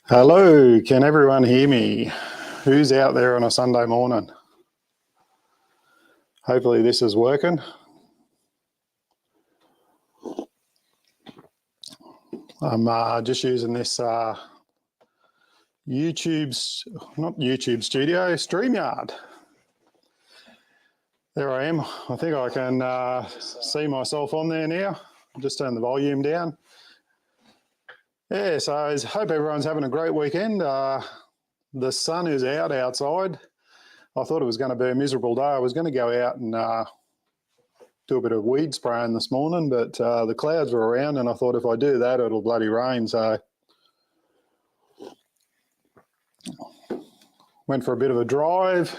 Hello, can everyone hear me? Who's out there on a Sunday morning? Hopefully this is working. I'm just using this not YouTube Studio, StreamYard. There I am. I think I can see myself on there now. Just turn the volume down. Yeah, so I hope everyone's having a great weekend. The sun is out outside. I thought it was going to be a miserable day. I was going to go out and do a bit of weed spraying this morning, but the clouds were around and I thought if I do that, it'll bloody rain. So went for a bit of a drive.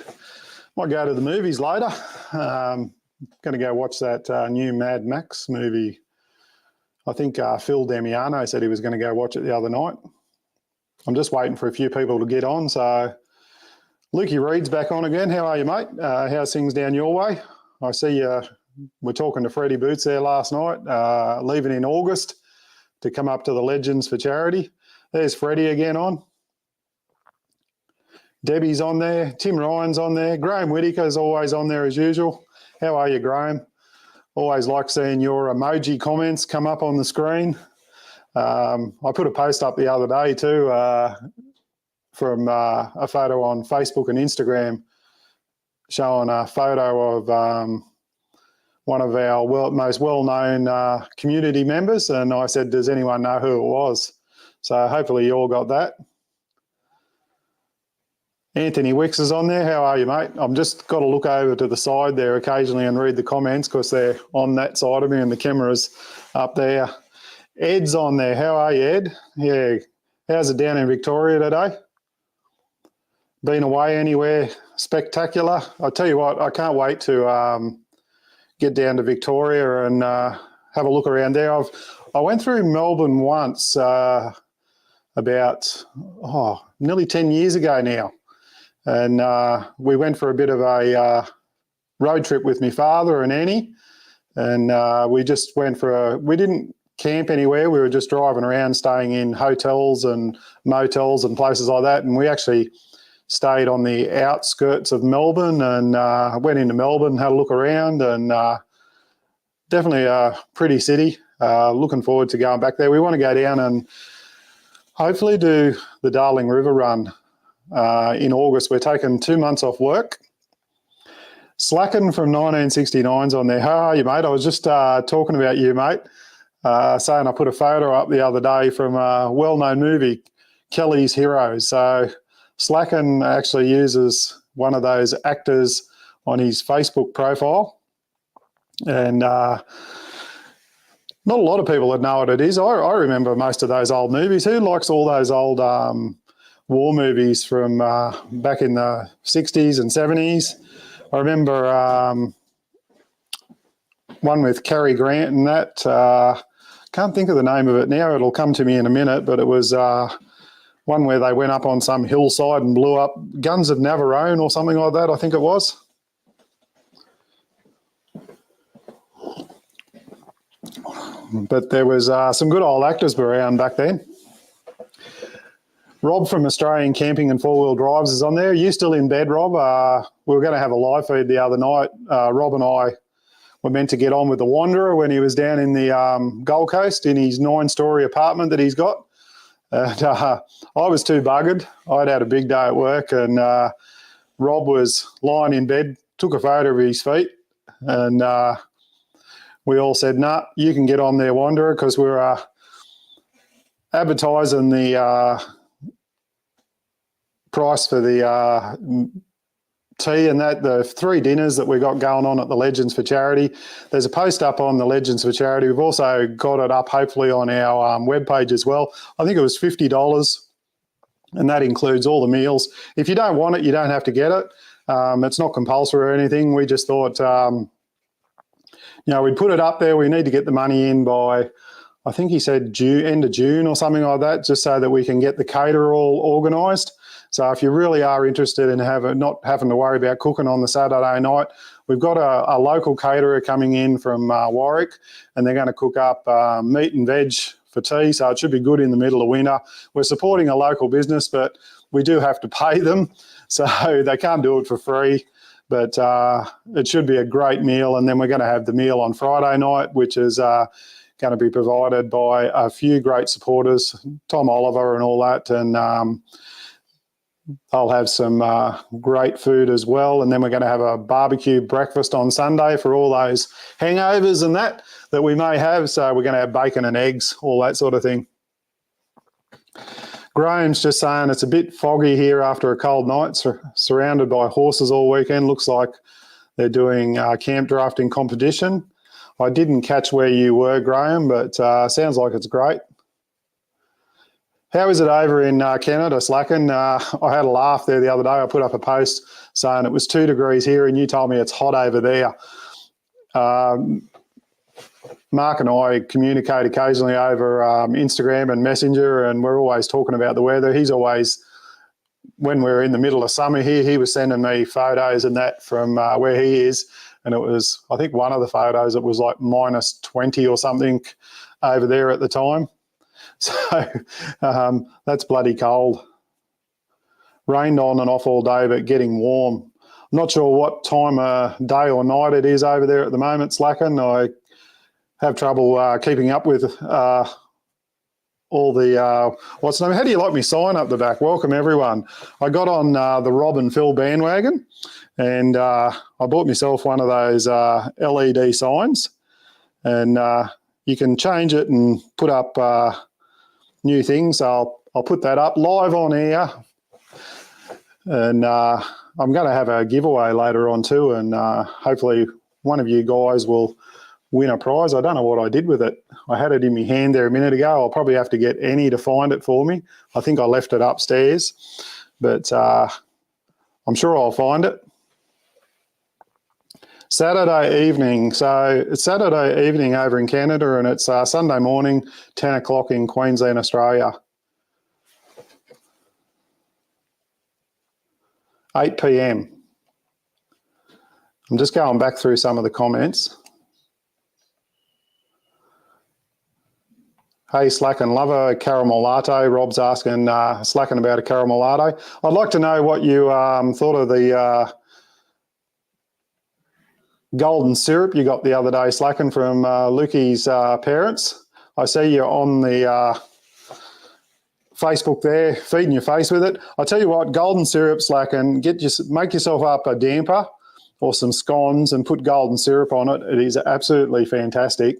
Might go to the movies later. Going to go watch that new Mad Max movie. I think Phil Damiano said he was going to go watch it the other night. I'm just waiting for a few people to get on. So Lukey Reed's back on again. How are you, mate? How's things down your way? I see you. We're talking to Freddie Boots there last night, leaving in August to come up to the Legends for charity. There's Freddie again on. Debbie's on there. Tim Ryan's on there. Graham Whittaker's always on there as usual. How are you, Graham? Always like seeing your emoji comments come up on the screen. I put a post up the other day too from a photo on Facebook and Instagram showing a photo of one of our most well-known community members, and I said, does anyone know who it was? So hopefully you all got that. Anthony Wicks is on there. How are you, mate? I've just got to look over to the side there occasionally and read the comments because they're on that side of me and the camera's up there. Ed's on there. How are you, Ed? Yeah. How's it down in Victoria today? Been away anywhere spectacular? I'll tell you what, I can't wait to get down to Victoria and have a look around there. I went through Melbourne once about nearly 10 years ago now. And we went for a bit of a road trip with my father and Annie. And we just went we didn't camp anywhere. We were just driving around, staying in hotels and motels and places like that. And we actually stayed on the outskirts of Melbourne and went into Melbourne, had a look around, and definitely a pretty city. Looking forward to going back there. We want to go down and hopefully do the Darling River run in August. We're taking 2 months off work. Slacken from 1969's on there. How are you, mate? I was just talking about you, mate, saying I put a photo up the other day from a well-known movie, Kelly's Heroes. So Slacken actually uses one of those actors on his Facebook profile. And not a lot of people that know what it is. I remember most of those old movies. Who likes all those old war movies from back in the 60s and 70s? I remember one with Cary Grant and that. Can't think of the name of it now. It'll come to me in a minute, but it was one where they went up on some hillside and blew up Guns of Navarone or something like that, I think it was. But there was some good old actors around back then. Rob from Australian Camping and Four Wheel Drives is on there. Are you still in bed, Rob? We were going to have a live feed the other night. Rob and I were meant to get on with the Wanderer when he was down in the Gold Coast in his 9-story apartment that he's got. And I was too buggered. I'd had a big day at work and Rob was lying in bed, took a photo of his feet, and we all said, nah, you can get on there, Wanderer, because we're advertising the price for the tea and that, the 3 dinners that we got going on at the Legends for Charity. There's a post up on the Legends for Charity. We've also got it up hopefully on our webpage as well. I think it was $50 and that includes all the meals. If you don't want it, you don't have to get it. It's not compulsory or anything. We just thought, we'd put it up there. We need to get the money in by, I think he said end of June or something like that, just so that we can get the caterer all organised. So if you really are interested in not having to worry about cooking on the Saturday night, we've got a local caterer coming in from Warwick, and they're going to cook up meat and veg for tea, so it should be good in the middle of winter. We're supporting a local business, but we do have to pay them, so they can't do it for free. But it should be a great meal, and then we're going to have the meal on Friday night, which is going to be provided by a few great supporters, Tom Oliver and all that, and I'll have some great food as well. And then we're going to have a barbecue breakfast on Sunday for all those hangovers and that we may have. So we're going to have bacon and eggs, all that sort of thing. Graham's just saying it's a bit foggy here after a cold night, surrounded by horses all weekend. Looks like they're doing camp drafting competition. I didn't catch where you were, Graham, but sounds like it's great. How is it over in Canada, Slacken? I had a laugh there the other day. I put up a post saying it was 2 degrees here and you told me it's hot over there. Mark and I communicate occasionally over Instagram and Messenger, and we're always talking about the weather. He's always, when we're in the middle of summer here, he was sending me photos and that from where he is, and it was, I think one of the photos, it was like minus 20 or something over there at the time. So that's bloody cold. Rained on and off all day, but getting warm. I'm not sure what time of day or night it is over there at the moment, Slacken. I have trouble keeping up with all the, what's the name? How do you like me sign up the back? Welcome, everyone. I got on the Rob and Phil bandwagon, and I bought myself one of those LED signs, and you can change it and put up new things. I'll put that up live on air, and I'm going to have a giveaway later on too, and hopefully one of you guys will win a prize. I don't know what I did with it. I had it in my hand there a minute ago. I'll probably have to get Annie to find it for me. I think I left it upstairs, but I'm sure I'll find it. Saturday evening. So it's Saturday evening over in Canada, and it's Sunday morning, 10 o'clock in Queensland, Australia. 8 p.m. I'm just going back through some of the comments. Hey, Slacken, love a caramel latte. Rob's asking Slacken about a caramel latte. I'd like to know what you thought of the golden syrup you got the other day, Slacken, from Lukey's parents. I see you're on the Facebook there, feeding your face with it. I tell you what, golden syrup, Slacken, make yourself up a damper or some scones and put golden syrup on it. It is absolutely fantastic.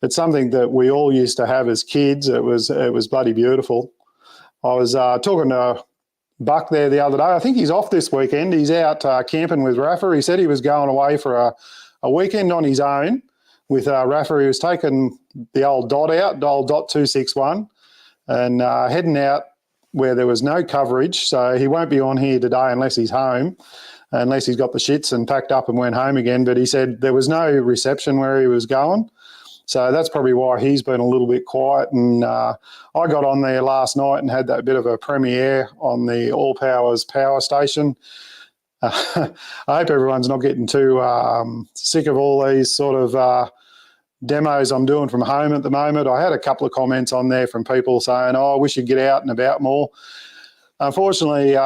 It's something that we all used to have as kids. It was bloody beautiful. I was talking to Buck there the other day. I think he's off this weekend. He's out camping with Rafa. He said he was going away for a weekend on his own with Rafa. He was taking the old Dot out, the old Dot 261, and heading out where there was no coverage. So he won't be on here today unless he's home, unless he's got the shits and packed up and went home again. But he said there was no reception where he was going. So that's probably why he's been a little bit quiet. And I got on there last night and had that bit of a premiere on the All Powers power station. I hope everyone's not getting too sick of all these sort of demos I'm doing from home at the moment. I had a couple of comments on there from people saying, oh, I wish you'd get out and about more. Unfortunately,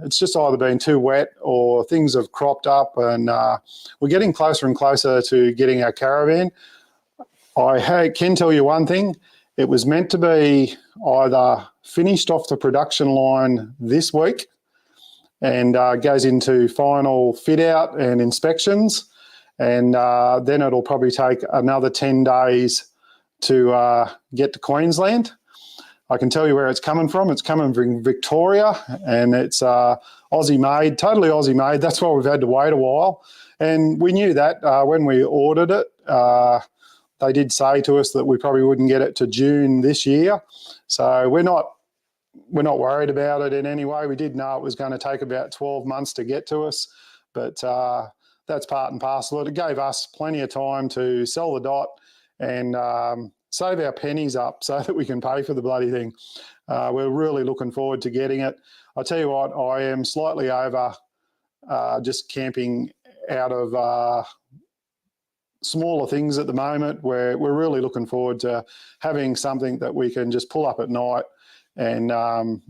it's just either been too wet or things have cropped up, and we're getting closer and closer to getting our caravan. I can tell you one thing, it was meant to be either finished off the production line this week and goes into final fit out and inspections, and then it'll probably take another 10 days to get to Queensland. I can tell you where it's coming from. It's coming from Victoria, and it's Aussie made, totally Aussie made. That's why we've had to wait a while. And we knew that when we ordered it. They did say to us that we probably wouldn't get it to June this year. So we're not worried about it in any way. We did know it was going to take about 12 months to get to us, but that's part and parcel. It gave us plenty of time to sell the Dot and save our pennies up so that we can pay for the bloody thing. We're really looking forward to getting it. I'll tell you what, I am slightly over just camping out of smaller things at the moment. We're really looking forward to having something that we can just pull up at night, and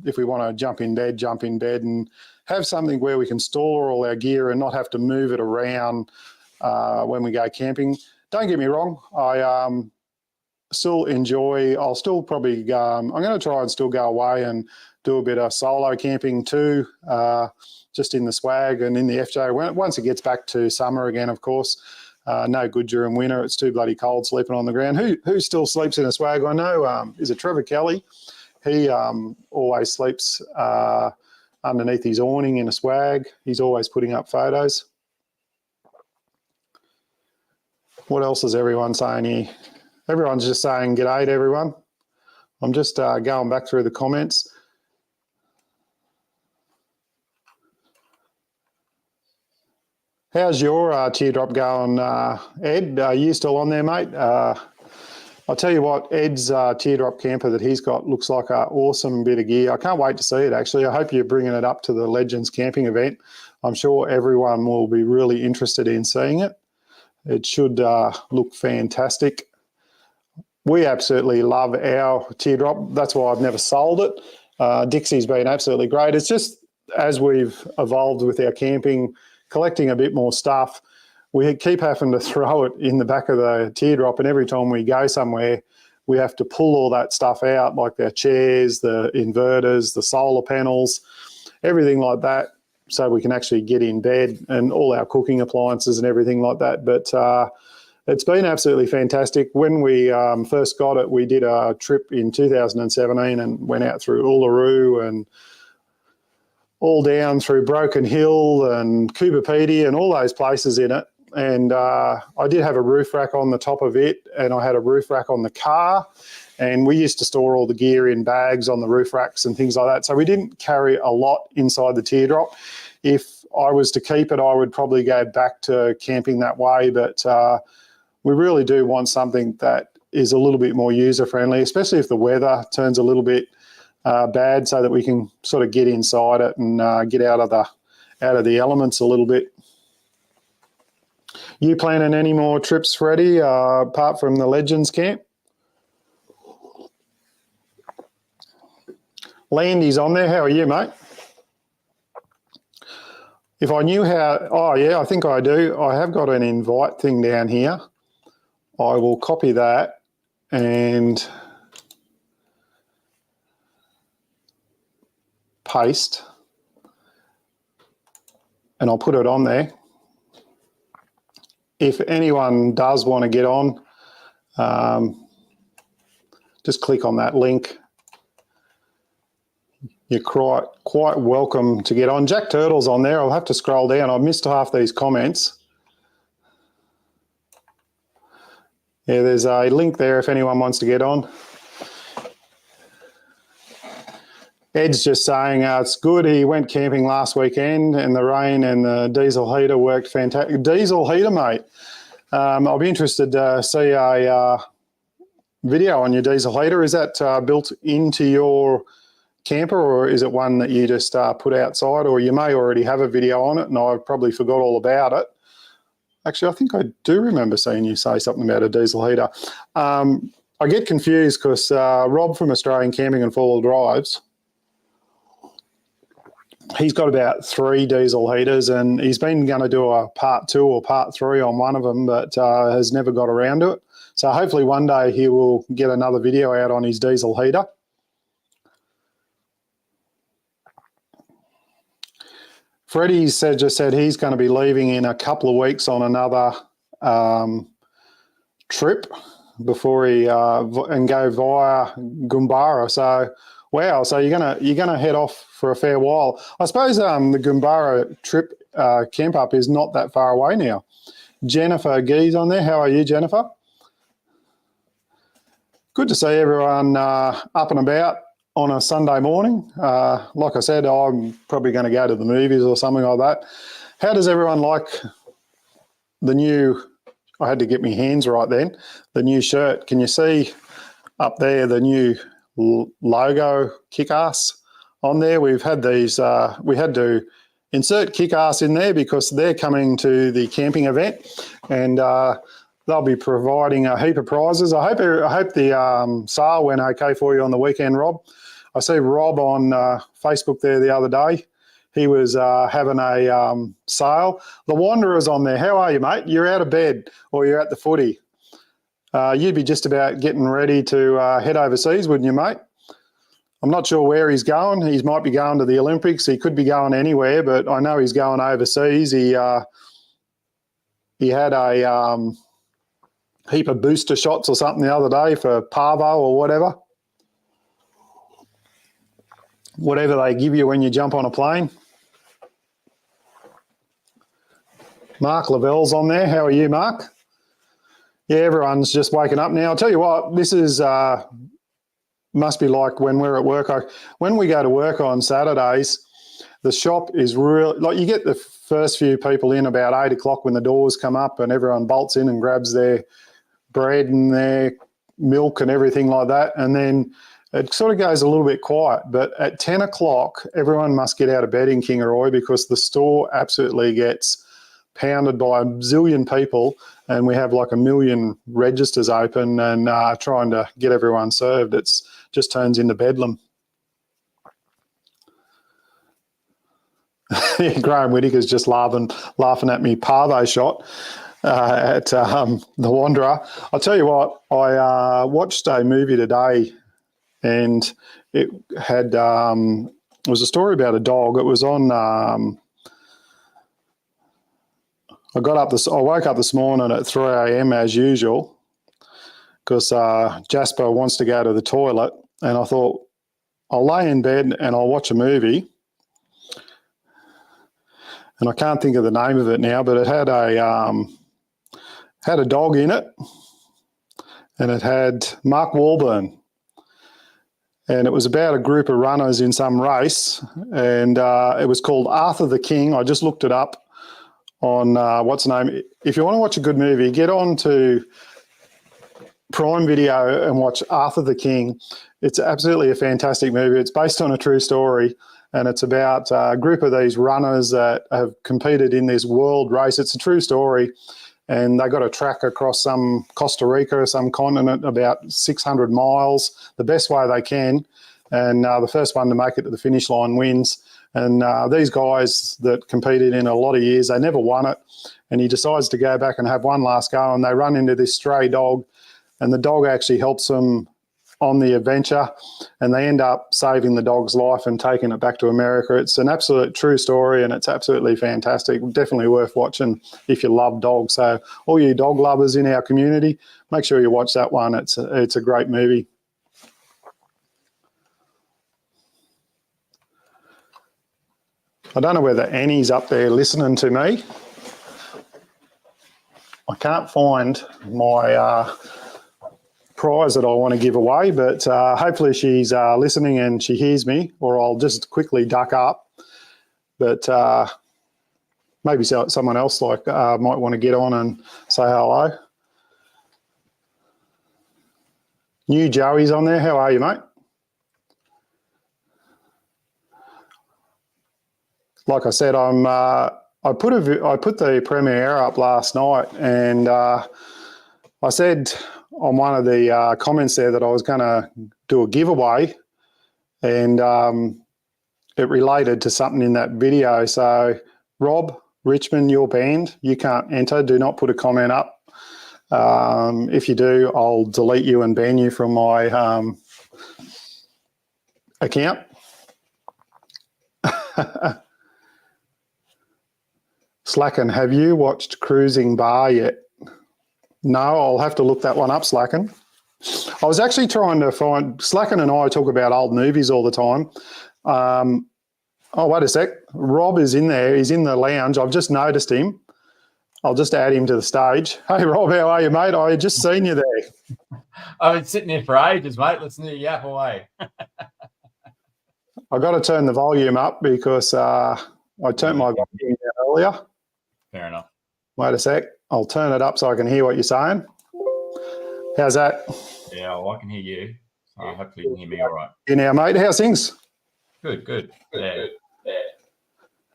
if we want to jump in bed, and have something where we can store all our gear and not have to move it around when we go camping. Don't get me wrong, I still enjoy, I'll still probably, I'm going to try and still go away and do a bit of solo camping too, just in the swag and in the FJ. Once it gets back to summer again, of course. No good during winter. It's too bloody cold sleeping on the ground. Who still sleeps in a swag? I know, is it Trevor Kelly? He always sleeps underneath his awning in a swag. He's always putting up photos. What else is everyone saying here? Everyone's just saying g'day to everyone. I'm just going back through the comments. How's your teardrop going, Ed? Are you still on there, mate? I'll tell you what, Ed's teardrop camper that he's got looks like an awesome bit of gear. I can't wait to see it, actually. I hope you're bringing it up to the Legends camping event. I'm sure everyone will be really interested in seeing it. It should look fantastic. We absolutely love our teardrop. That's why I've never sold it. Dixie's been absolutely great. It's just as we've evolved with our camping, collecting a bit more stuff, we keep having to throw it in the back of the teardrop, and every time we go somewhere, we have to pull all that stuff out, like our chairs, the inverters, the solar panels, everything like that, so we can actually get in bed, and all our cooking appliances and everything like that. But it's been absolutely fantastic. When we first got it, we did a trip in 2017 and went out through Uluru and all down through Broken Hill and Coopapedy and all those places in it. And I did have a roof rack on the top of it, and I had a roof rack on the car, and we used to store all the gear in bags on the roof racks and things like that. So we didn't carry a lot inside the teardrop. If I was to keep it, I would probably go back to camping that way, but we really do want something that is a little bit more user-friendly, especially if the weather turns a little bit bad, so that we can sort of get inside it and get out of the elements a little bit. You planning any more trips, Freddie, apart from the Legends camp? Landy's on there. How are you, mate? If I knew how, oh yeah, I think I do. I have got an invite thing down here. I will copy that and paste, and I'll put it on there. If anyone does want to get on, just click on that link. You're quite welcome to get on. Jack Turtle's on there. I'll have to scroll down. I missed half these comments. Yeah, there's a link there if anyone wants to get on. Ed's just saying it's good. He went camping last weekend and the rain and the diesel heater worked fantastic. Diesel heater, mate. I'll be interested to see a video on your diesel heater. Is that built into your camper, or is it one that you just put outside? Or you may already have a video on it and I probably forgot all about it. Actually, I think I do remember seeing you say something about a diesel heater. I get confused because Rob from Australian Camping and Four-Wheel Drives, he's got about 3 diesel heaters, and he's been going to do a part 2 or part 3 on one of them, but has never got around to it. So hopefully one day he will get another video out on his diesel heater. Freddie just said he's going to be leaving in a couple of weeks on another trip before he and go via Goombara. So wow, so you're gonna head off for a fair while. I suppose the Goombara trip camp up is not that far away now. Jennifer Gee's on there. How are you, Jennifer? Good to see everyone up and about on a Sunday morning. Like I said, I'm probably going to go to the movies or something like that. How does everyone like the new, I had to get my hands right then, the new shirt? Can you see up there the new logo, Kick-Ass, on there? We've had these, we had to insert Kick-Ass in there because they're coming to the camping event, and they'll be providing a heap of prizes. I hope the sale went okay for you on the weekend, Rob. I see Rob on Facebook there the other day. He was having a sale. The Wanderer's on there. How are you, mate? You're out of bed or you're at the footy. You'd be just about getting ready to head overseas, wouldn't you, mate? I'm not sure where he's going. He might be going to the Olympics. He could be going anywhere, but I know he's going overseas. He had a heap of booster shots or something the other day for parvo or whatever they give you when you jump on a plane. Mark Lavell's on there. How are you, Mark? Yeah, everyone's just waking up now. I'll tell you what, this is must be like when we're at work. When we go to work on Saturdays, the shop is real. Like, you get the first few people in about 8 o'clock when the doors come up and everyone bolts in and grabs their bread and their milk and everything like that. And then it sort of goes a little bit quiet. But at 10 o'clock, everyone must get out of bed in Kingaroy because the store absolutely gets pounded by a zillion people, and we have like 1 million registers open and trying to get everyone served. It's just turns into bedlam. Graham Whittaker's just laughing at me parvo shot at the Wanderer. I'll tell you what, I watched a movie today, and it had it was a story about a dog. It was on. I woke up this morning at 3 a.m. as usual because Jasper wants to go to the toilet, and I thought I'll lay in bed and I'll watch a movie. And I can't think of the name of it now, but it had a dog in it, and it had Mark Wahlberg, and it was about a group of runners in some race, and it was called Arthur the King. I just looked it up on what's the name. If you want to watch a good movie, get on to Prime Video and watch Arthur the King. It's absolutely a fantastic movie. It's based on a true story, and it's about a group of these runners that have competed in this world race. It's a true story, and they got a track across some Costa Rica or some continent, about 600 miles, the best way they can, and the first one to make it to the finish line wins. And these guys that competed in a lot of years, they never won it. And he decides to go back and have one last go, and they run into this stray dog, and the dog actually helps them on the adventure, and they end up saving the dog's life and taking it back to America. It's an absolute true story, and it's absolutely fantastic. Definitely worth watching if you love dogs. So all you dog lovers in our community, make sure you watch that one. It's a great movie. I don't know whether Annie's up there listening to me. I can't find my prize that I want to give away, but hopefully she's listening and she hears me, or I'll just quickly duck up. But maybe someone else might want to get on and say hello. New Joey's on there. How are you, mate? Like I said, I put the premiere up last night, and I said on one of the comments there that I was going to do a giveaway, and it related to something in that video. So, Rob, Richmond, your band, you can't enter. Do not put a comment up. If you do, I'll delete you and ban you from my account. Slacken, have you watched Cruising Bar yet? No, I'll have to look that one up, Slacken. I was actually trying to find, Slacken and I talk about old movies all the time. Oh, wait a sec. Rob is in there. He's in the lounge. I've just noticed him. I'll just add him to the stage. Hey, Rob, how are you, mate? I had just seen you there. I've been sitting here for ages, mate. Let's do yap away. I've got to turn the volume up because I turned my volume down earlier. Fair enough. Wait a sec. I'll turn it up so I can hear what you're saying. How's that? Yeah, well, I can hear you. So hopefully you can hear me all right. You now, mate. How's things? Good. Yeah.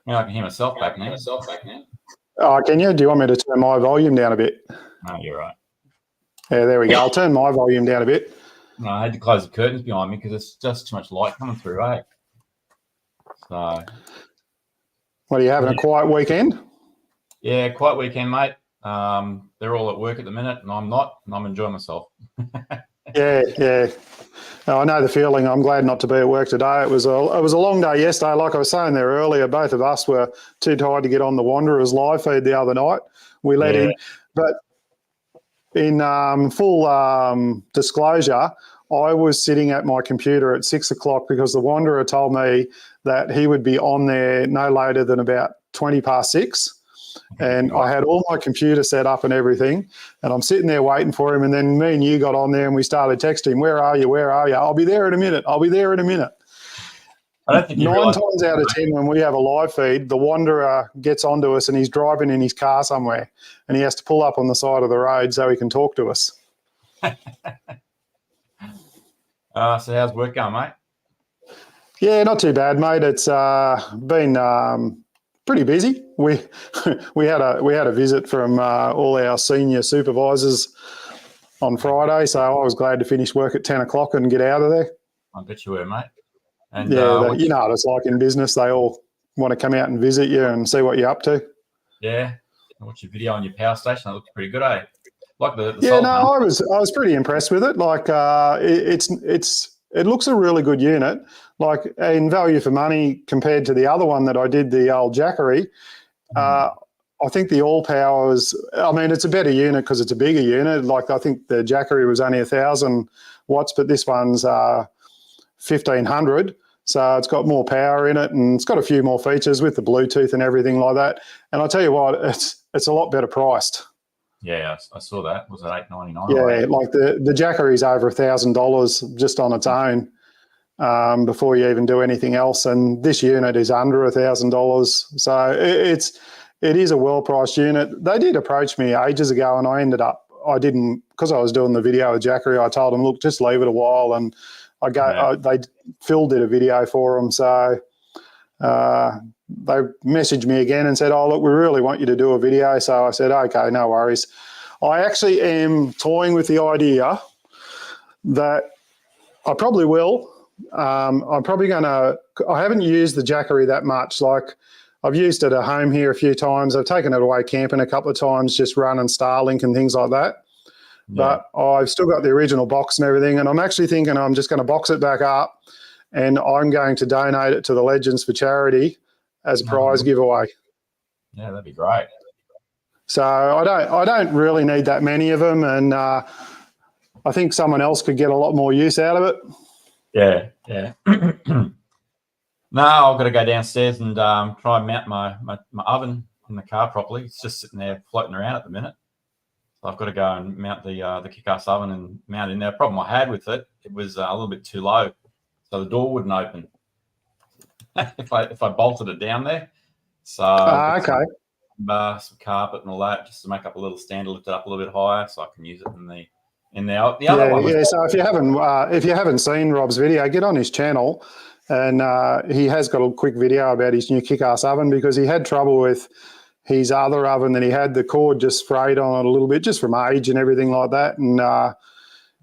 Now I can hear myself back now. Oh, can you? Do you want me to turn my volume down a bit? No, you're right. Yeah, there we go. I'll turn my volume down a bit. No, I had to close the curtains behind me because it's just too much light coming through, eh? So, What are you having, a quiet weekend? yeah, quiet weekend, mate. They're all at work at the minute, and I'm not, and I'm enjoying myself. Yeah. I know the feeling. I'm glad not to be at work today. It was a long day yesterday. Like I was saying there earlier, both of us were too tired to get on the Wanderers live feed the other night. We let in, but in full disclosure, I was sitting at my computer at 6 o'clock because the Wanderer told me that he would be on there no later than about 20 past 6. And I had all my computer set up and everything, and I'm sitting there waiting for him. And then me and you got on there and we started texting, "Where are you? Where are you? I'll be there in a minute. I'll be there in a minute." I don't think you 9 times out of 10 when we have a live feed, the Wanderer gets onto us and he's driving in his car somewhere and he has to pull up on the side of the road so he can talk to us. So how's work going, mate? Yeah, not too bad, mate. It's been pretty busy. We had a visit from all our senior supervisors on Friday, so I was glad to finish work at 10 o'clock and get out of there. I bet you were, mate. And yeah, you know what it's like in business. They all want to come out and visit you and see what you're up to. Yeah. I watched your video on your power station. That looks pretty good, eh? Like the yeah, no, I was pretty impressed with it. Like it looks a really good unit. Like in value for money compared to the other one that I did, the old Jackery. I think the all power is. I mean, it's a better unit because it's a bigger unit. Like I think the Jackery was only 1,000 watts, but this one's 1,500. So it's got more power in it, and it's got a few more features with the Bluetooth and everything like that. And I'll tell you what, it's a lot better priced. Yeah, I saw that. Was it $899? Yeah, like the Jackery's over $1,000 just on its own before you even do anything else, and this unit is under $1,000. So it is a well-priced unit. They did approach me ages ago, and I didn't because I was doing the video with Jackery. I told them, look, just leave it a while, and Phil did a video for them, so they messaged me again and said, oh, look, we really want you to do a video. So I said, okay, no worries. I actually am toying with the idea that I probably will. I'm probably going to – I haven't used the Jackery that much. Like I've used it at home here a few times. I've taken it away camping a couple of times, just running Starlink and things like that. But I've still got the original box and everything, and I'm actually thinking I'm just going to box it back up and I'm going to donate it to the Legends for charity as a prize giveaway. Yeah, that'd be great. So I don't really need that many of them, and I think someone else could get a lot more use out of it. Yeah. No, I've got to go downstairs and try and mount my oven in the car properly. It's just sitting there floating around at the minute. So I've got to go and mount the kick-ass oven and mount it in there. The problem I had with it was a little bit too low, so the door wouldn't open if I bolted it down there. So okay. Some carpet and all that just to make up a little stand to lift it up a little bit higher so I can use it in the other one. Yeah. So if you haven't seen Rob's video, get on his channel, and he has got a quick video about his new kick-ass oven because he had trouble with his other oven that he had. The cord just frayed on it a little bit just from age and everything like that, and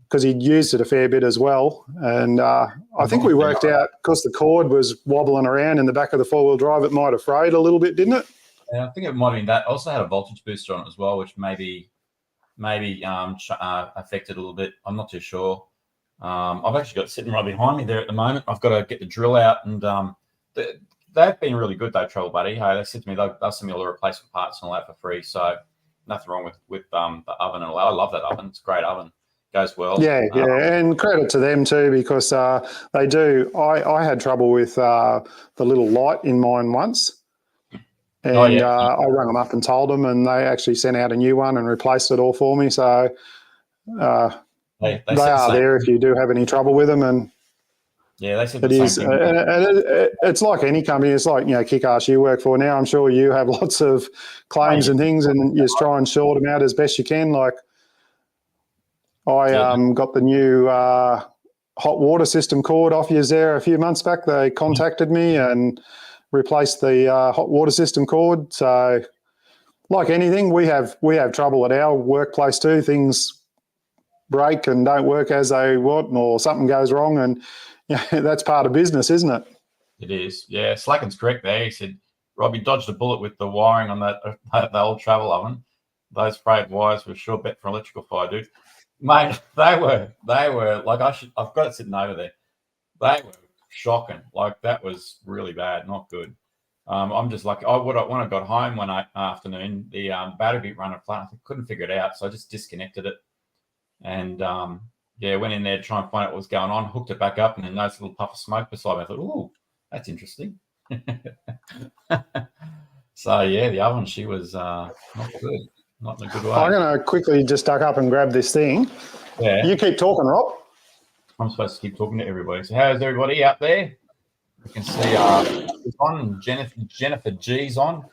because he'd used it a fair bit as well. And I think we worked out because the cord was wobbling around in the back of the four-wheel drive, it might have frayed a little bit, didn't it? Yeah, I think it might have been that. I also had a voltage booster on it as well, which maybe affected a little bit. I'm not too sure. I've actually got it sitting right behind me there at the moment. I've got to get the drill out, and they've been really good though, Trouble Buddy. Hey, they said to me they'll send me all the replacement parts and all that for free. So nothing wrong with the oven and all that. I love that oven. It's a great oven. Goes well. Yeah, and credit to them too because they do. I had trouble with the little light in mine once. And I rang them up and told them, and they actually sent out a new one and replaced it all for me. So they are there if you do have any trouble with them. And yeah, they said it is. It's like any company. It's like Kick-Ass you work for now. I'm sure you have lots of claims and things, and you just try and sort them out as best you can. Like I got the new hot water system cord off you there a few months back. They contacted me and replace the hot water system cord. So like anything, we have trouble at our workplace too. Things break and don't work as they want, or something goes wrong, and that's part of business, isn't it? It is. Yeah, Slacken's correct there. He said, Robbie dodged a bullet with the wiring on that the old travel oven. Those frayed wires were sure bet for electrical fire, dude. Mate, they were like I've got it sitting over there. They were shocking. Like that was really bad, not good. I'm just like, when I got home one afternoon, the battery beat running flat. I couldn't figure it out, so I just disconnected it and went in there to try and find out what was going on. Hooked it back up, and then noticed a little puff of smoke beside me. I thought, "Ooh, that's interesting." So yeah, the oven, she was not good, not in a good way. I'm going to quickly just duck up and grab this thing. Yeah, you keep talking, Rob. I'm supposed to keep talking to everybody. So how's everybody out there? You can see on Jennifer G's on.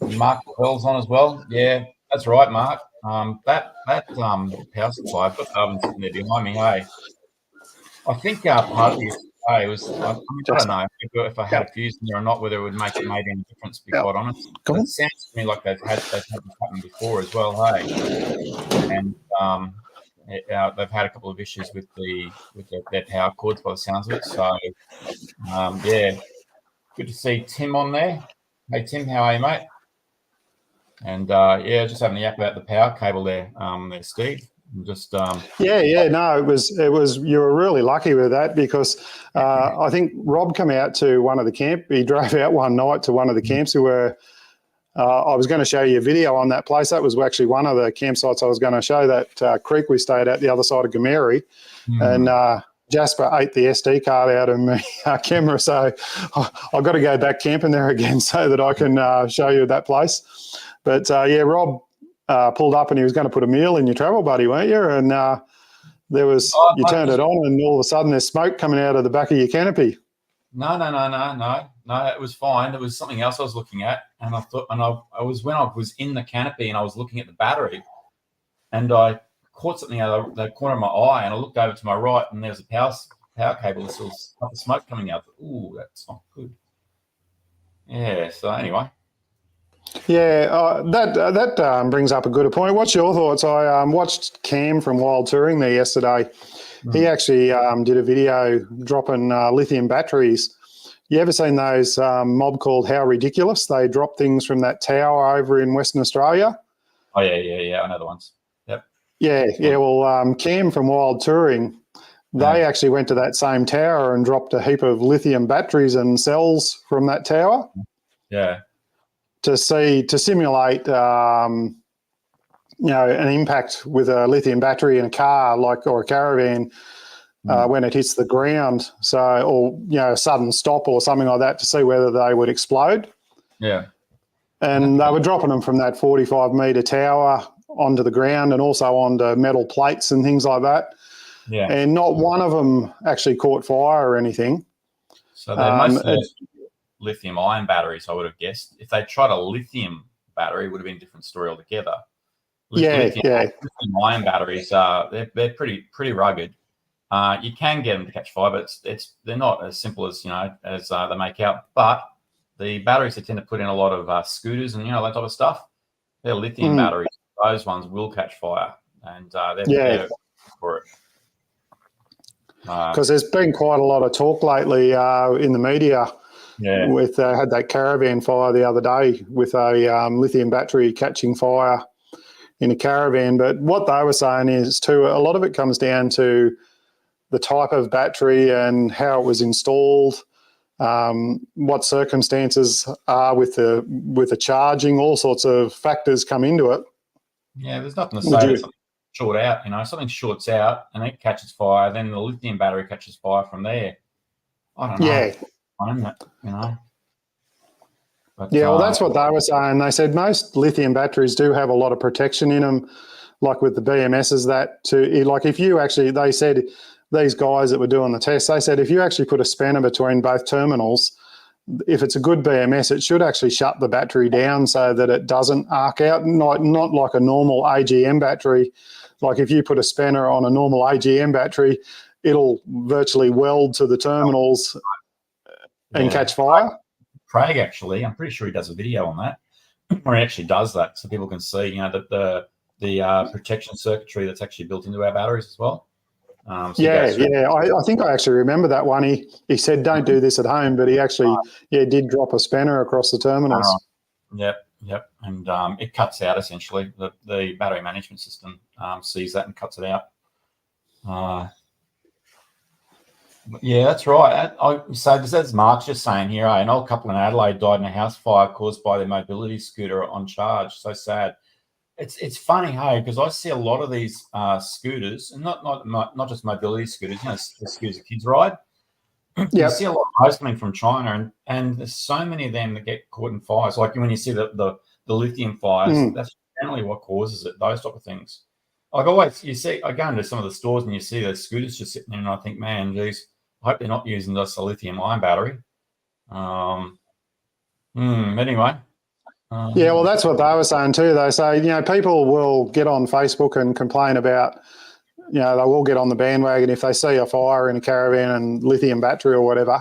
Mark Bell's on as well. Yeah, that's right, Mark. That power supply, I've got the oven sitting there behind me. Hey, I think part of it was I don't know if I had a fuse in there or not, whether it would make any difference. To be quite honest, but it sounds to me like they've had this happen before as well. Hey, and they've had a couple of issues with their power cords by the sounds of it. So yeah, good to see Tim on there. Hey Tim, how are you, mate? And just having a yap about the power cable there, Steve. Just no, it was you were really lucky with that, because I think Rob came out to one of the camp. He drove out one night to one of the camps where I was going to show you a video on that place. That was actually one of the campsites I was going to show, that creek we stayed at the other side of Gameri. And Jasper ate the SD card out of my camera, so I've got to go back camping there again so that I can show you that place. But Rob pulled up and he was going to put a meal in your travel buddy, weren't you? And there was you turned it on, and all of a sudden there's smoke coming out of the back of your canopy. No, it was fine. There was something else I was looking at, and I thought, I was when I was in the canopy and I was looking at the battery, and I caught something out of the corner of my eye, and I looked over to my right, and there was a power cable. There's still smoke coming out. Ooh, that's not good. Yeah. So anyway. Yeah, that brings up a good point. What's your thoughts? I watched Cam from Wild Touring there yesterday. He actually did a video dropping lithium batteries. You ever seen those mob called How Ridiculous? They drop things from that tower over in Western Australia. Oh, yeah. I know the ones. Yep. Yeah. Well, Cam from Wild Touring, they actually went to that same tower and dropped a heap of lithium batteries and cells from that tower. Yeah. To simulate, an impact with a lithium battery in a car, or a caravan, when it hits the ground. So, or a sudden stop or something like that, to see whether they would explode. Yeah. And they were dropping them from that 45-metre tower onto the ground, and also onto metal plates and things like that. Yeah. And not one of them actually caught fire or anything. So they're mostly lithium-ion batteries, I would have guessed. If they tried a lithium battery, it would have been a different story altogether. Lithium-ion batteries, they're pretty rugged. You can get them to catch fire, but they're not as simple as as they make out. But the batteries they tend to put in a lot of scooters and that type of stuff, they're lithium batteries. Those ones will catch fire, and they're for it. Because there's been quite a lot of talk lately in the media. Yeah. With had that caravan fire the other day with a lithium battery catching fire in a caravan. But what they were saying is too, a lot of it comes down to the type of battery and how it was installed, what circumstances are with the charging. All sorts of factors come into it. Yeah, there's nothing to say that something short out. Something shorts out and it catches fire, then the lithium battery catches fire from there. I don't know. Yeah. But, well, that's what they were saying. They said most lithium batteries do have a lot of protection in them, like with the BMSs. If you actually, they said, these guys that were doing the test, they said if you actually put a spanner between both terminals, if it's a good BMS, it should actually shut the battery down so that it doesn't arc out, not like a normal AGM battery. Like if you put a spanner on a normal AGM battery, it'll virtually weld to the terminals and catch fire. Craig, actually, I'm pretty sure he does a video on that, where he actually does that, so people can see, that the protection circuitry that's actually built into our batteries as well. So Yeah. I think I actually remember that one. He said, don't do this at home, but he actually, did drop a spanner across the terminals. Yep. And it cuts out essentially the battery management system sees that and cuts it out. Yeah, that's right. So as Mark's just saying here, an old couple in Adelaide died in a house fire caused by their mobility scooter on charge. So sad. It's funny, hey, because I see a lot of these scooters, and not just mobility scooters, the scooters that kids ride. You see a lot of those coming from China, and there's so many of them that get caught in fires. Like when you see the lithium fires, that's generally what causes it. Those type of things. Like always, I go into some of the stores and you see those scooters just sitting there, and I think, man, geez, I hope they're not using just a lithium-ion battery. Anyway. Yeah, well, that's what they were saying too. They say, people will get on Facebook and complain about, they will get on the bandwagon if they see a fire in a caravan and lithium battery or whatever.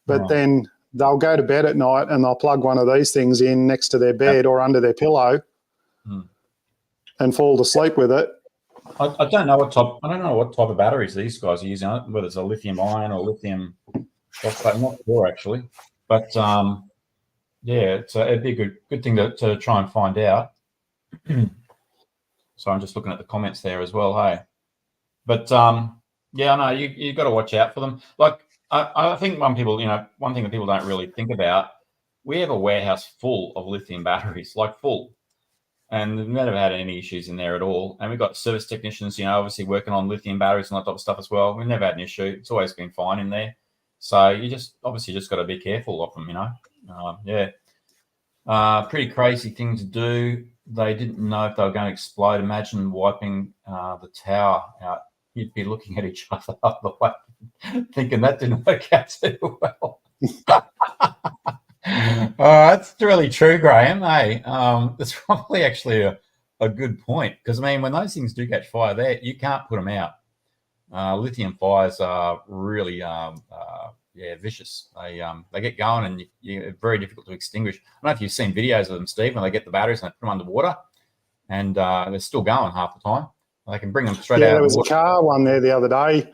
But then they'll go to bed at night and they'll plug one of these things in next to their bed or under their pillow and fall to sleep with it. I don't know what type of batteries these guys are using, whether it's a lithium ion or lithium phosphate. I'm not sure actually, but yeah, it'd be a good thing to try and find out. So I'm just looking at the comments there as well, hey. But yeah, no, you got to watch out for them. Like I think one thing that people don't really think about, we have a warehouse full of lithium batteries, like full. And we've never had any issues in there at all. And we've got service technicians, obviously working on lithium batteries and that type of stuff as well. We've never had an issue. It's always been fine in there. So you just got to be careful of them, pretty crazy thing to do. They didn't know if they were going to explode. Imagine wiping the tower out. You'd be looking at each other up the way, thinking that didn't work out too well. That's really true, Graham. Hey, that's probably actually a good point because when those things do catch fire, there you can't put them out. Lithium fires are really vicious. They get going and it's very difficult to extinguish. I don't know if you've seen videos of them, Steve, when they get the batteries and they put them underwater, and they're still going half the time. They can bring them straight out. Yeah, there was a car one there the other day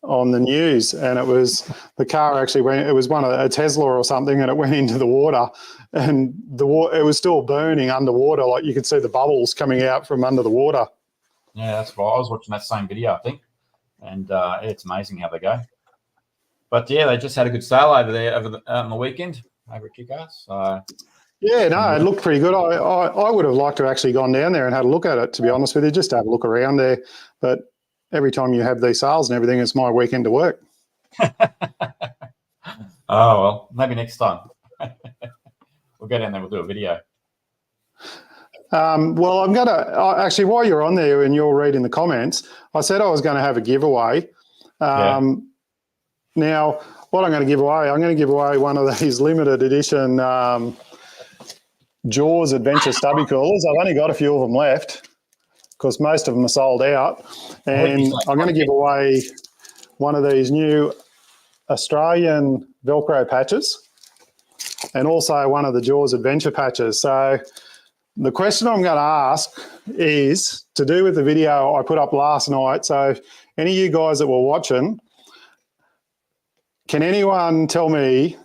on the news, and it was the car actually went. It was a Tesla or something, and it went into the water, and it was still burning underwater. Like you could see the bubbles coming out from under the water. Yeah, that's right. I was watching that same video, I think, and it's amazing how they go. But yeah, they just had a good sale over there on the weekend over at Kick-Ass. Yeah, no, it looked pretty good. I would have liked to have actually gone down there and had a look at it, to be honest with you, just to have a look around there. But every time you have these sales and everything, it's my weekend to work. Oh, well, maybe next time. We'll go down there, we'll do a video. Well, I'm going to, actually, while you're on there and you're reading the comments, I said I was going to have a giveaway. Now, what I'm going to give away one of these limited edition Jaws Adventure stubby coolers. I've only got a few of them left because most of them are sold out. And I'm going to give away one of these new Australian Velcro patches and also one of the Jaws Adventure patches. So the question I'm going to ask is to do with the video I put up last night. So any of you guys that were watching, can anyone tell me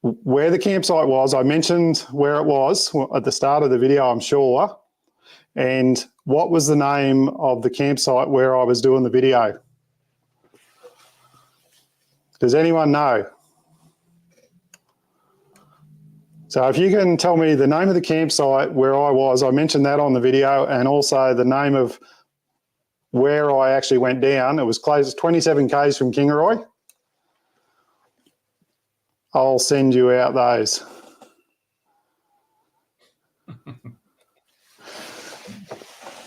where the campsite was? I mentioned where it was at the start of the video, I'm sure. And what was the name of the campsite where I was doing the video? Does anyone know? So if you can tell me the name of the campsite where I was, I mentioned that on the video, and also the name of where I actually went down. It was close, 27 k's from Kingaroy. I'll send you out those.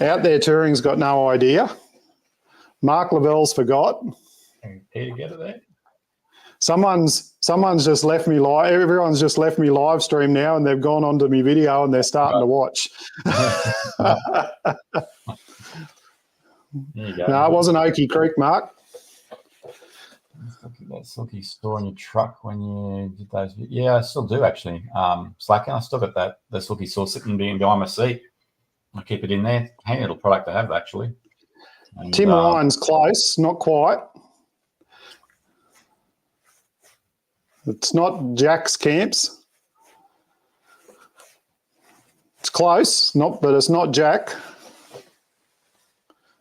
Out there touring's got no idea. Mark Lavell's forgot. Peter get it there? Someone's just left me live. Everyone's just left me live stream now, and they've gone onto my video and they're starting to watch. There you go. No, it wasn't Oakey Creek, Mark. That silky store in your truck when you did those. Yeah, I still do actually. Slacker, I still got the silky store sitting behind my seat. I'll keep it in there. Handy little product to have, actually. And, Tim Ryan's close, not quite. It's not Jack's Camps. It's close, but it's not Jack.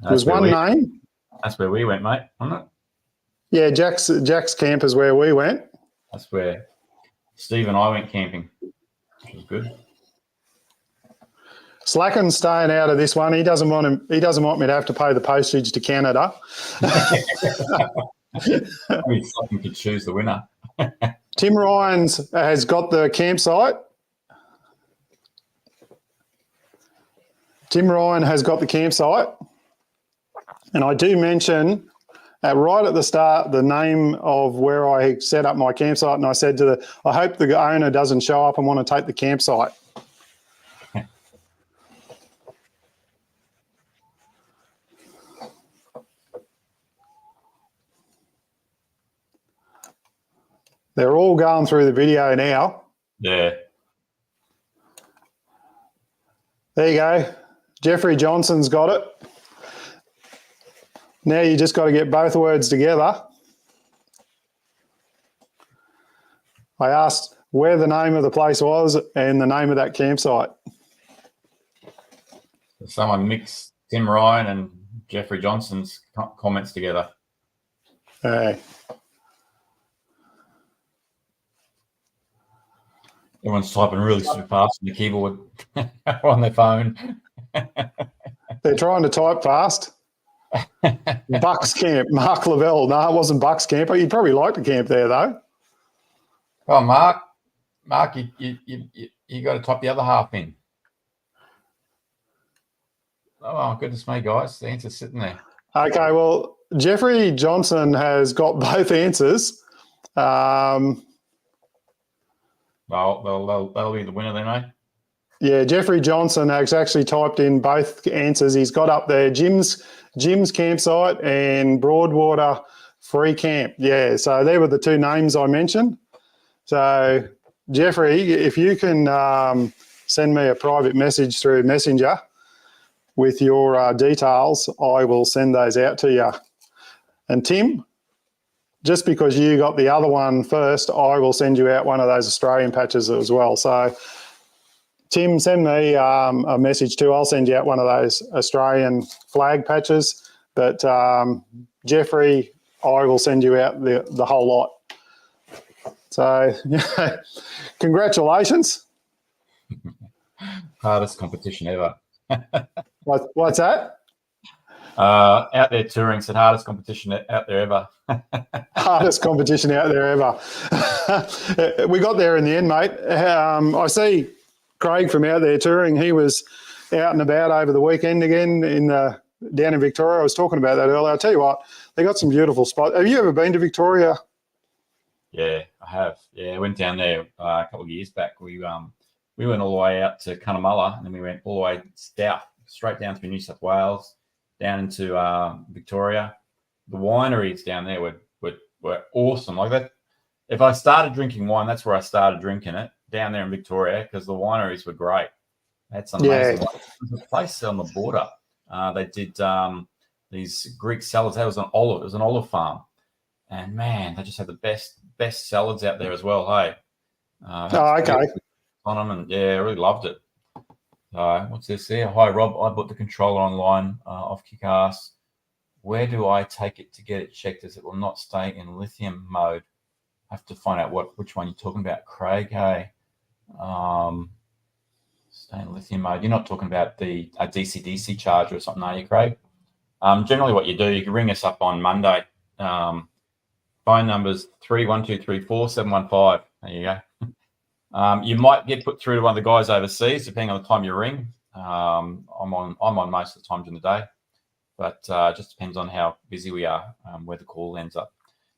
There's one name. That's where we went, mate, wasn't it? Yeah, Jack's Camp is where we went. That's where Steve and I went camping, which was good. Slacken's staying out of this one. He doesn't want me to have to pay the postage to Canada. Slacken could choose the winner. Tim Ryan's has got the campsite. Tim Ryan has got the campsite. And I do mention right at the start the name of where I set up my campsite, and I said I hope the owner doesn't show up and want to take the campsite. They're all going through the video now. Yeah. There you go. Jeffrey Johnson's got it. Now you just got to get both words together. I asked where the name of the place was and the name of that campsite. Someone mixed Tim Ryan and Jeffrey Johnson's comments together. Hey. Everyone's typing really super fast on the keyboard on their phone. They're trying to type fast. Bucks Camp, Mark Lavelle. No, it wasn't Bucks Camp. You'd probably like to camp there, though. Oh, Mark, you got to type the other half in. Oh, goodness me, guys. The answer's sitting there. Okay, well, Jeffrey Johnson has got both answers. They'll be the winner then, mate. Yeah, Jeffrey Johnson has actually typed in both answers. He's got up there Jim's campsite and Broadwater Free Camp. Yeah, so they were the two names I mentioned. So, Jeffrey, if you can send me a private message through Messenger with your details, I will send those out to you. And Tim, just because you got the other one first, I will send you out one of those Australian patches as well. So, Tim, send me a message too. I'll send you out one of those Australian flag patches. But Jeffrey, I will send you out the whole lot. So, congratulations. Hardest competition ever. What's that? Out there touring, said hardest competition out there ever. Hardest competition out there ever. We got there in the end, mate. I see Craig from out there touring. He was out and about over the weekend again down in Victoria. I was talking about that earlier. I'll tell you what, they got some beautiful spots. Have you ever been to Victoria? Yeah, I have. Yeah, I went down there a couple of years back. We went all the way out to Cunnamulla, and then we went all the way south, straight down through New South Wales, down into Victoria. The wineries down there were awesome. Like that, if I started drinking wine, that's where I started drinking it, down there in Victoria, because the wineries were great. They had some amazing wine. There's a place on the border. They did these Greek salads. That was an olive. It was an olive farm, and man, they just had the best salads out there as well. Hey, okay. On them, and yeah, I really loved it. What's this here? Hi, Rob. I bought the controller online off Kickass. Where do I take it to get it checked, as it will not stay in lithium mode? I have to find out which one you're talking about, Craig. Hey, stay in lithium mode. You're not talking about a DC-DC charger or something, are you, Craig? Generally, what you do, you can ring us up on Monday. Phone number's 31234715. There you go. You might get put through to one of the guys overseas, depending on the time you ring. I'm on most of the times in the day, but just depends on how busy we are, where the call ends up.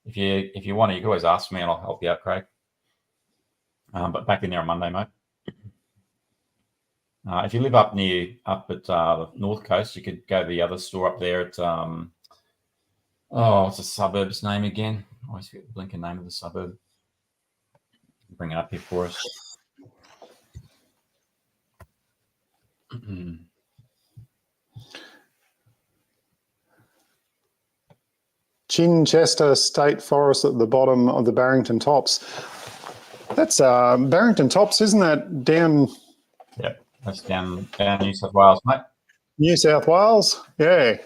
If you want to, you can always ask me and I'll help you out, Craig. But back in there on Monday, mate. If you live up at the North Coast, you could go to the other store up there at what's the suburb's name again? I always forget the blinking name of the suburb. Bring it up here for us. Chichester State Forest at the bottom of the Barrington Tops. That's Barrington Tops, isn't that down? Yep, that's down New South Wales, mate. New South Wales? Yeah.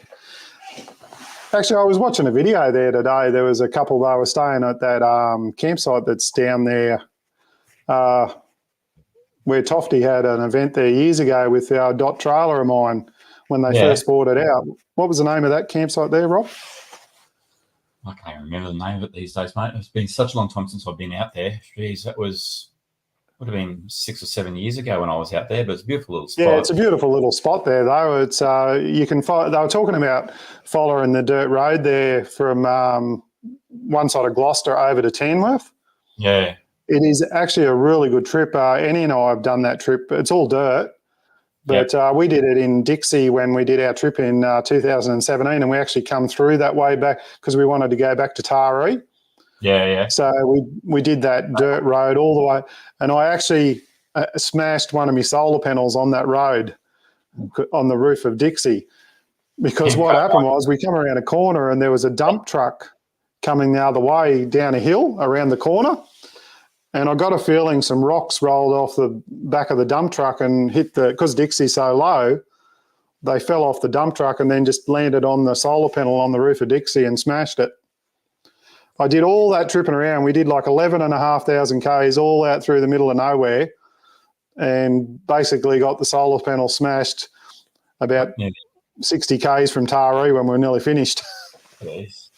Actually, I was watching a video there today. There was a couple that were staying at that campsite that's down there where Tofty had an event there years ago with our dot trailer of mine when they first bought it out. What was the name of that campsite there, Rob? I can't even remember the name of it these days, mate. It's been such a long time since I've been out there. Jeez, that would have been 6 or 7 years ago when I was out there, but it's a beautiful little spot. Yeah, it's a beautiful little spot there, though. It's you can they were talking about following the dirt road there from one side of Gloucester over to Tamworth. Yeah. It is actually a really good trip. Annie and I have done that trip. It's all dirt, but we did it in Dixie when we did our trip in 2017, and we actually come through that way back because we wanted to go back to Taree. Yeah. So we did that dirt road all the way, and I actually smashed one of my solar panels on that road on the roof of Dixie because what happened was we come around a corner and there was a dump truck coming the other way down a hill around the corner. And I got a feeling some rocks rolled off the back of the dump truck and hit because Dixie's so low, they fell off the dump truck and then just landed on the solar panel on the roof of Dixie and smashed it. I did all that tripping around. We did like 11,500 Ks all out through the middle of nowhere and basically got the solar panel smashed about 60 Ks from Taree when we were nearly finished. Yes.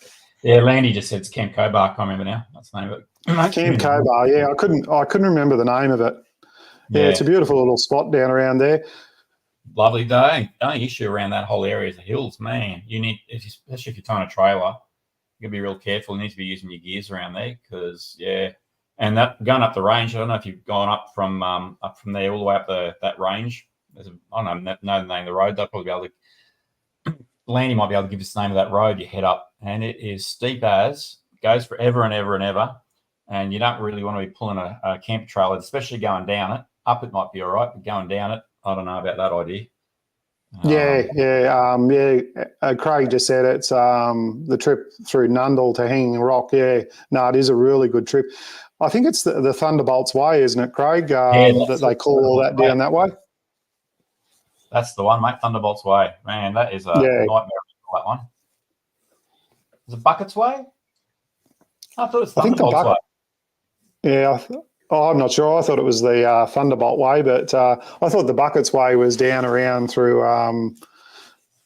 Yeah, Landy just said it's Camp Cobar. I can't remember now. That's the name of it. Camp Cobar, yeah. I couldn't remember the name of it. Yeah, it's a beautiful little spot down around there. Lovely day. The only issue around that whole area is the hills, man. You need, especially if you're towing a trailer, you got to be real careful. You need to be using your gears around there because, and that going up the range. I don't know if you've gone up from there all the way up that range. I don't know the name of the road. They'll probably be able to. Landy might be able to give us the name of that road. You head up, and it is steep as goes forever and ever and ever. And you don't really want to be pulling a camper trailer, especially going down it. Up it might be all right, but going down it, I don't know about that idea. Craig just said it's the trip through Nundle to Hanging Rock. Yeah, no, it is a really good trip. I think it's the Thunderbolts Way, isn't it, Craig? That they call all that down that way. That's the one, mate. Thunderbolts Way. Man, that is a nightmare. That one. Is it Buckets Way? I thought it's Thunderbolts Way. Yeah, I'm not sure. I thought it was the Thunderbolt Way, but I thought the Buckets Way was down around through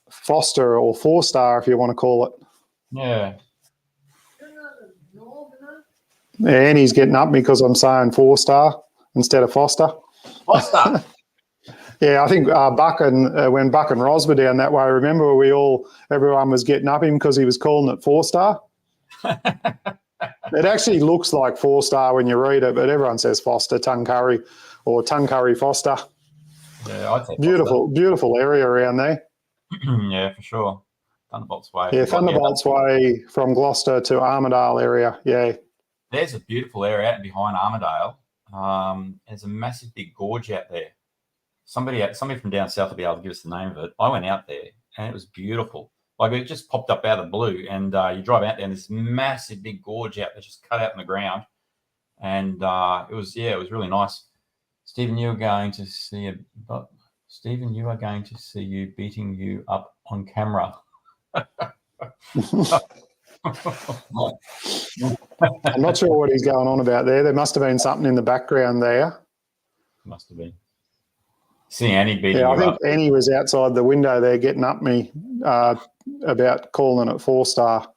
Foster or Four Star, if you want to call it. Yeah. And he's getting up because I'm saying Four Star instead of Foster. Foster. Yeah, I think when Buck and Ros were down that way, remember everyone was getting up him because he was calling it Four Star. It actually looks like Four Star when you read it, but everyone says Foster, Tuncurry, or Tuncurry Foster. Yeah, I'd say beautiful area around there. Yeah, for sure. Thunderbolts Way. Yeah, Thunderbolts Way from Gloucester to Armidale area. Yeah. There's a beautiful area out behind Armidale. There's a massive big gorge out there. Somebody from down south will be able to give us the name of it. I went out there and it was beautiful. Like it just popped up out of the blue, and you drive out there, and this massive big gorge out there just cut out in the ground, and it was really nice. Stephen, you are going to see you beating you up on camera. I'm not sure what he's going on about there. There must have been something in the background there. Must have been. See Annie beating I you think up. Annie was outside the window there getting up me about calling it Four Star.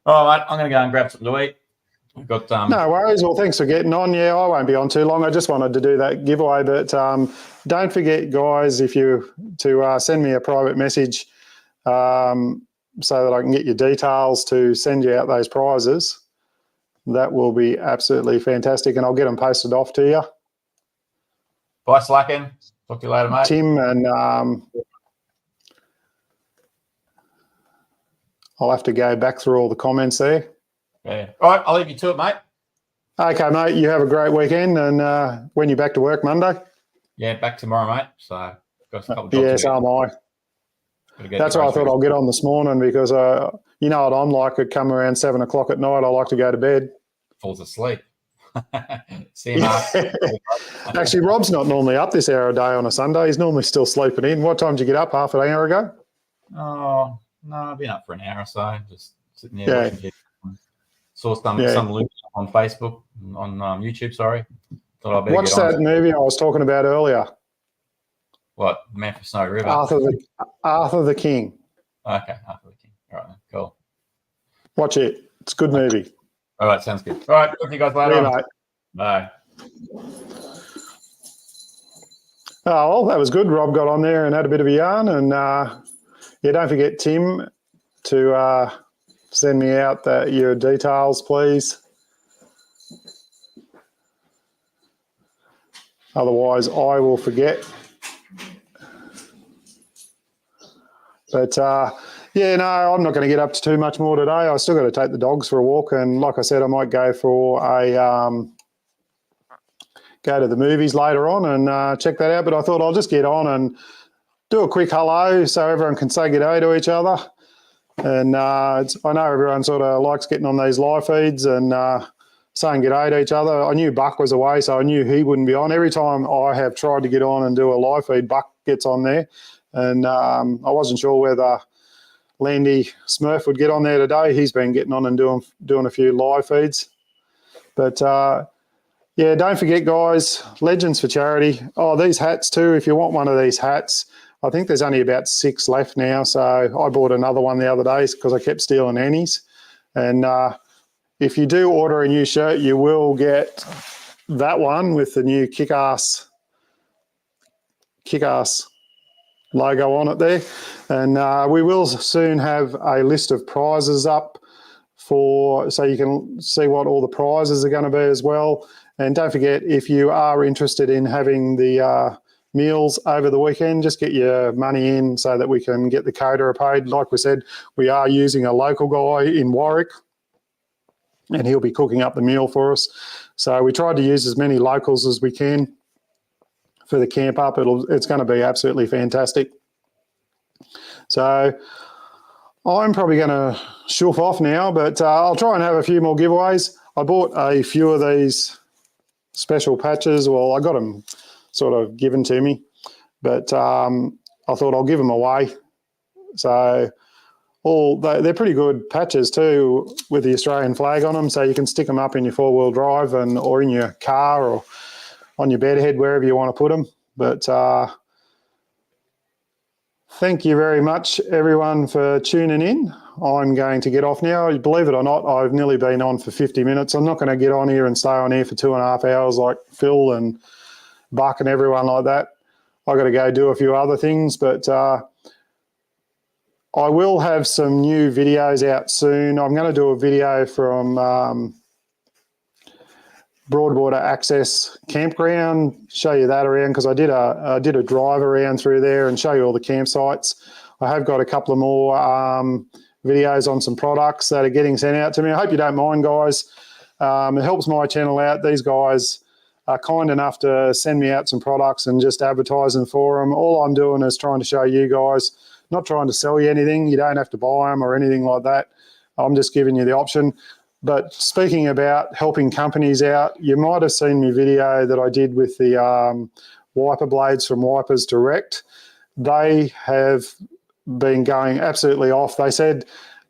All right, I'm going to go and grab something to eat. We've got no worries. Well, thanks for getting on. Yeah, I won't be on too long. I just wanted to do that giveaway, but don't forget, guys, to send me a private message so that I can get your details to send you out those prizes. That will be absolutely fantastic, and I'll get them posted off to you. Bye, Slacken. Talk to you later, mate. Tim, and I'll have to go back through all the comments there. Yeah. All right, I'll leave you to it, mate. Okay, mate. You have a great weekend, and when you're back to work Monday? Yeah, back tomorrow, mate. So got a couple of jobs. Yeah, so am I. Got to That's why I thought I'll get on this morning because, you know what I'm like. It come around 7 o'clock at night. I like to go to bed. Falls asleep. See you, Mark. Actually, Rob's not normally up this hour a day on a Sunday. He's normally still sleeping in. What time did you get up? Half an hour ago? Oh, no, I've been up for an hour or so, just sitting there watching TV. Saw some loop on Facebook, on YouTube, sorry. Thought I'd better What's get on. that movie I was talking about earlier? What? Man from Snow River? Arthur the King. Okay, Arthur the King. All right, cool. Watch it. It's a good movie. All right, sounds good. All right, talk to you guys later. See you, mate. Bye. Oh, well, that was good. Rob got on there and had a bit of a yarn. And yeah, don't forget, Tim, to send me out your details, please. Otherwise, I will forget. But yeah, no, I'm not going to get up to too much more today. I still got to take the dogs for a walk, and like I said, I might go for go to the movies later on and check that out. But I thought I'll just get on and do a quick hello so everyone can say good day to each other. And I know everyone sort of likes getting on these live feeds and saying good day to each other. I knew Buck was away, so I knew he wouldn't be on. Every time I have tried to get on and do a live feed, Buck gets on there. And I wasn't sure whether Landy Smurf would get on there today. He's been getting on and doing a few live feeds. But yeah, don't forget, guys, Legends for Charity. Oh, these hats too. If you want one of these hats, I think there's only about 6 left now. So I bought another one the other day because I kept stealing Annie's. And if you do order a new shirt, you will get that one with the new kick-ass logo on it there. And we will soon have a list of prizes up so you can see what all the prizes are going to be as well. And don't forget, if you are interested in having the meals over the weekend, just get your money in so that we can get the caterer paid. Like we said, we are using a local guy in Warwick, and he'll be cooking up the meal for us. So we tried to use as many locals as we can for the camp up. It's going to be absolutely fantastic. So I'm probably going to shoof off now, but I'll try and have a few more giveaways. I bought a few of these special patches. Well, I got them sort of given to me, but I thought I'll give them away. So they're pretty good patches too, with the Australian flag on them, so you can stick them up in your 4-wheel drive or in your car or on your bed head, wherever you want to put them. But thank you very much, everyone, for tuning in. I'm going to get off now. Believe it or not, I've nearly been on for 50 minutes. I'm not going to get on here and stay on here for 2.5 hours like Phil and Buck and everyone like that. I've got to go do a few other things, but I will have some new videos out soon. I'm going to do a video from Broadwater Access Campground, show you that around, because I did a drive around through there and show you all the campsites. I have got a couple of more videos on some products that are getting sent out to me. I hope you don't mind, guys. It helps my channel out. These guys are kind enough to send me out some products and just advertising for them. All I'm doing is trying to show you guys, not trying to sell you anything. You don't have to buy them or anything like that. I'm just giving you the option. But speaking about helping companies out, you might have seen my video that I did with the wiper blades from Wipers Direct. They have been going absolutely off. They said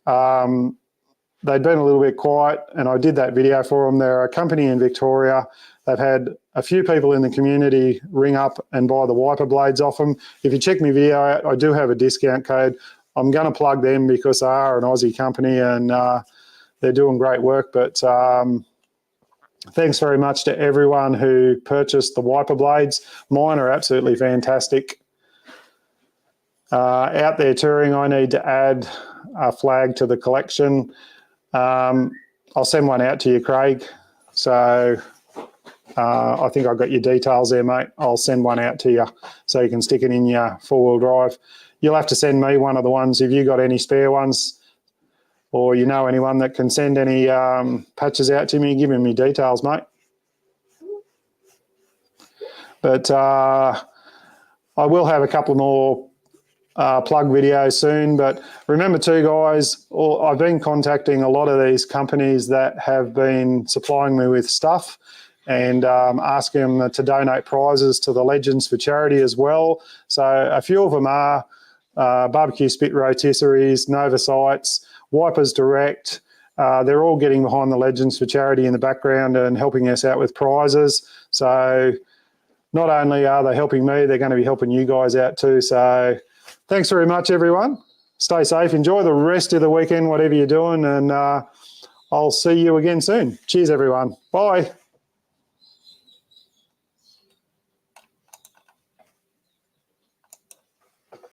they'd been a little bit quiet, and I did that video for them. They're a company in Victoria. They've had a few people in the community ring up and buy the wiper blades off them. If you check my video out, I do have a discount code. I'm going to plug them because they are an Aussie company and they're doing great work. But thanks very much to everyone who purchased the wiper blades. Mine are absolutely fantastic. Out there touring, I need to add a flag to the collection. I'll send one out to you, Craig. So I think I've got your details there, mate. I'll send one out to you so you can stick it in your 4-wheel drive. You'll have to send me one of the ones if you got any spare ones, or you know anyone that can send any patches out to me. Give me details, mate. But I will have a couple more plug video soon. But remember too, guys, I've been contacting a lot of these companies that have been supplying me with stuff and asking them to donate prizes to the Legends for charity as well. So a few of them are barbecue spit rotisseries, Nova Sights, Wipers Direct. They're all getting behind the Legends for charity in the background and helping us out with prizes. So not only are they helping me, they're going to be helping you guys out too. So thanks very much, everyone. Stay safe. Enjoy the rest of the weekend, whatever you're doing, and I'll see you again soon. Cheers, everyone. Bye.